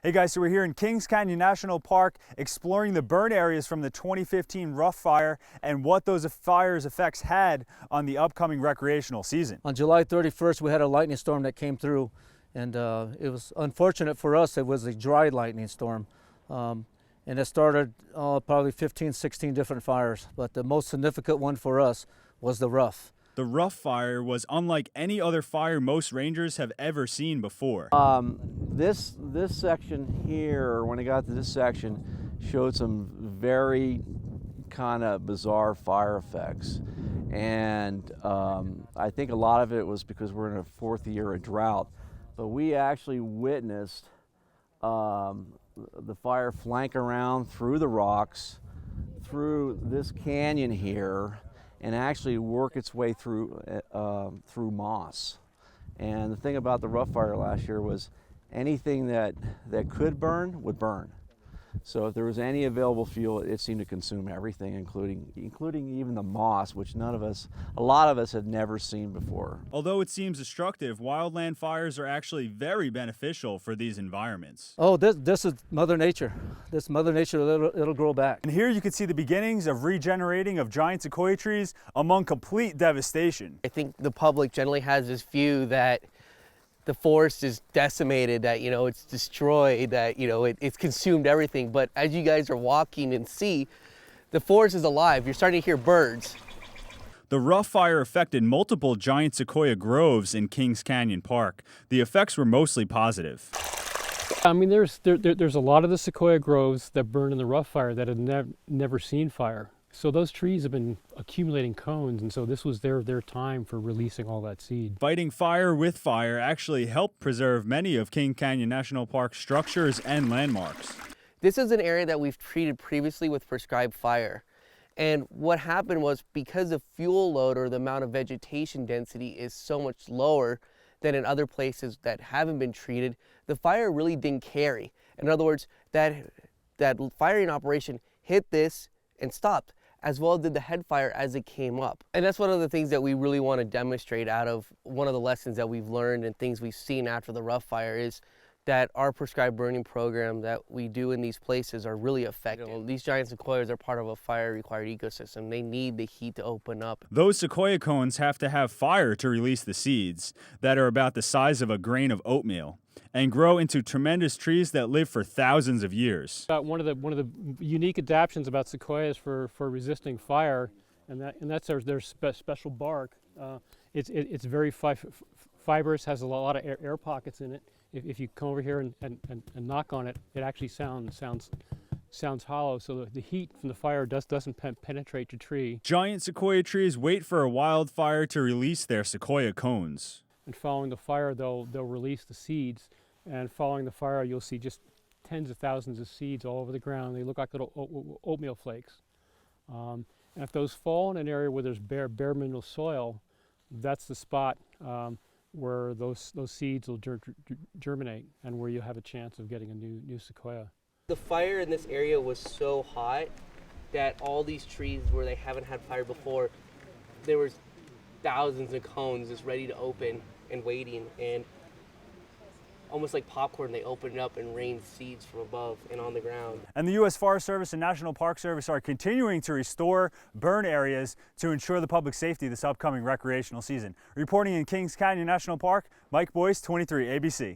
Hey guys, so we're here in Kings Canyon National Park exploring the burn areas from the 2015 rough fire and what those fire's effects had on the upcoming recreational season. On July 31st, we had a lightning storm that came through, and it was unfortunate for us. It was a dry lightning storm, and it started probably 15, 16 different fires, but the most significant one for us was the rough. The rough fire was unlike any other fire most rangers have ever seen before. This section here, when it got to this section, showed some very kind of bizarre fire effects. And I think a lot of it was because we're in a fourth year of drought. But we actually witnessed the fire flank around through the rocks, through this canyon here, and actually work its way through moss. And the thing about the rough fire last year was anything that could burn would burn. So if there was any available fuel, it seemed to consume everything, including even the moss, which a lot of us had never seen before. Although it seems destructive, wildland fires are actually very beneficial for these environments. Oh, this is Mother Nature. This Mother Nature, it'll grow back. And here you can see the beginnings of regenerating of giant sequoia trees among complete devastation. I think the public generally has this view that the forest is decimated, that, it's destroyed, that, it's consumed everything. But as you guys are walking and see, the forest is alive. You're starting to hear birds. The rough fire affected multiple giant sequoia groves in Kings Canyon Park. The effects were mostly positive. I mean, there's a lot of the sequoia groves that burned in the rough fire that had never seen fire. So those trees have been accumulating cones, and so this was their time for releasing all that seed. Fighting fire with fire actually helped preserve many of King Canyon National Park's structures and landmarks. This is an area that we've treated previously with prescribed fire. And what happened was, because the fuel load or the amount of vegetation density is so much lower than in other places that haven't been treated, the fire really didn't carry. In other words, that firing operation hit this and stopped, as well did the head fire as it came up. And that's one of the things that we really want to demonstrate out of one of the lessons that we've learned and things we've seen after the rough fire is that our prescribed burning program that we do in these places are really effective. These giant sequoias are part of a fire-required ecosystem. They need the heat to open up. Those sequoia cones have to have fire to release the seeds that are about the size of a grain of oatmeal and grow into tremendous trees that live for thousands of years. One of the unique adaptations about sequoias for resisting fire, and that's their special bark. It's very fibrous, has a lot of air pockets in it. If you come over here and knock on it, it actually sounds hollow, so the heat from the fire doesn't penetrate the tree. Giant sequoia trees wait for a wildfire to release their sequoia cones. And following the fire, they'll release the seeds, and following the fire, you'll see just tens of thousands of seeds all over the ground. They look like little oatmeal flakes. And if those fall in an area where there's bare mineral soil, that's the spot where those seeds will germinate and where you'll have a chance of getting a new sequoia. The fire in this area was so hot that all these trees where they haven't had fire before, there was thousands of cones just ready to open and waiting, and almost like popcorn, they opened it up and rained seeds from above and on the ground. And the U.S. Forest Service and National Park Service are continuing to restore burn areas to ensure the public safety this upcoming recreational season. Reporting in Kings Canyon National Park, Mike Boyce, 23 ABC.